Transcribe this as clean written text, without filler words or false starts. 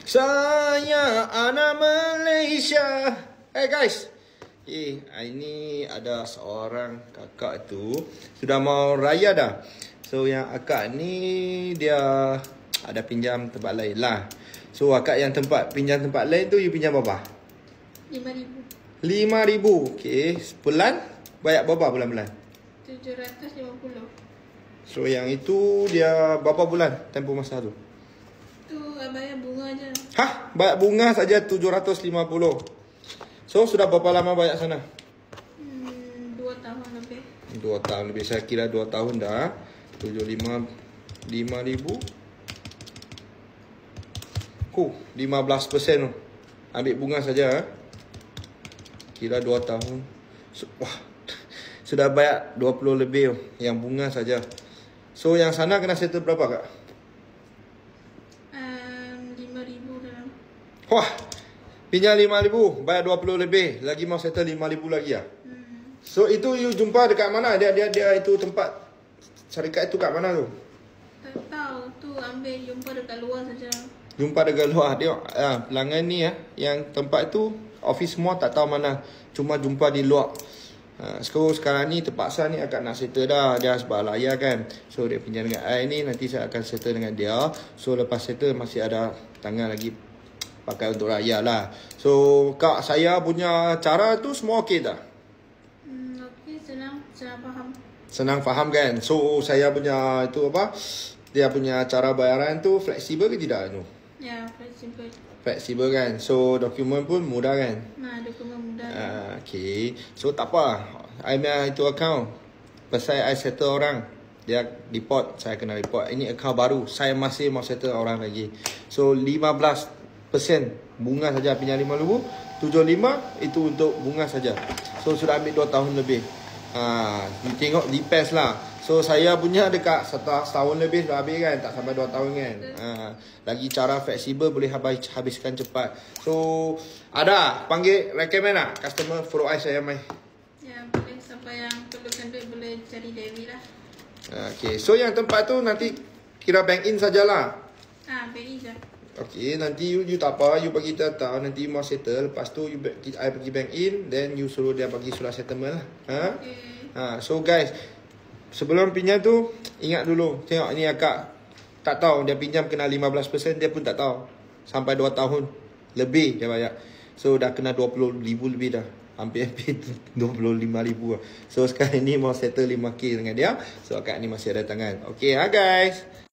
Saya anak Malaysia. Hey guys. Ini ada seorang kakak tu sudah mau raya dah. So yang akak ni dia ada pinjam tempat lain lah. So akak yang pinjam tempat lain tu you pinjam berapa? 5,000. 5,000. Okay. Bulan bayar berapa bulan-bulan? 750. So yang itu dia berapa bulan tempoh masa tu? Tu bayar bunga je. Hah? Bayar bunga saja 750. So sudah berapa lama bayar sana? 2 tahun lebih. 2 tahun lebih. Saya kira 2 tahun dah. 75 5,000. 15% ambil bunga saja. Kira 2 tahun. Wah. Sudah bayar 20 lebih yang bunga saja. So yang sana kena settle berapa kak? 5,000 dalam. Wah. Pinjam 5,000, bayar 20 lebih, lagi mau settle 5,000 lagi ya. So itu you jumpa dekat mana? Dia itu tempat syarikat itu kat mana tu? Tak tahu, tu ambil jumpa dekat luar saja. Jumpa dekat luar. Tengok pelanggan ni yang tempat tu office semua tak tahu mana. Cuma jumpa di luar. Sekarang ni terpaksa ni akak nak settle dah. Dia sebab layar kan. So dia pinjam dengan I ni, nanti saya akan settle dengan dia. So lepas settle masih ada tangan lagi pakai untuk raya lah. So kak, saya punya cara tu semua okey tak? Okey, senang faham. Senang faham kan? So saya punya itu apa? Dia punya cara bayaran tu fleksibel ke tidak tu? Ya, fleksibel. Fleksibel kan? So dokumen pun mudah kan? Dokumen mudah. Okay. So tak apa. I punya itu account. Pasal I settle orang, dia report, saya kena report. Ini account baru, saya masih mau settle orang lagi. So 15% bunga saja, pinjam 5,000, 75 itu untuk bunga saja. So sudah ambil 2 tahun lebih. You tengok depends lah. So saya punya dekat setahun lebih dah habis kan, tak sampai 2 tahun kan. Lagi cara fleksibel boleh habiskan cepat. So ada panggil recommend tak customer follow I saya mai. Ya, boleh. Siapa yang perlukan duit boleh cari Dewi lah. Okay, so yang tempat tu nanti kira bank in sajalah. BI je. Okay, nanti you tak apa, you bagi tahu nanti you mau settle, lepas tu I pergi bank in, then you suruh dia bagi surat settlement lah. Okay. So guys, sebelum pinjam tu ingat dulu, tengok ni akak tak tahu dia pinjam kena 15%, dia pun tak tahu. Sampai 2 tahun lebih dia bayar. So dah kena 20,000 lebih dah. Hampir 25,000 lah. So sekarang ni mau settle 5K dengan dia. So akak ni masih ada tangan. Okay guys.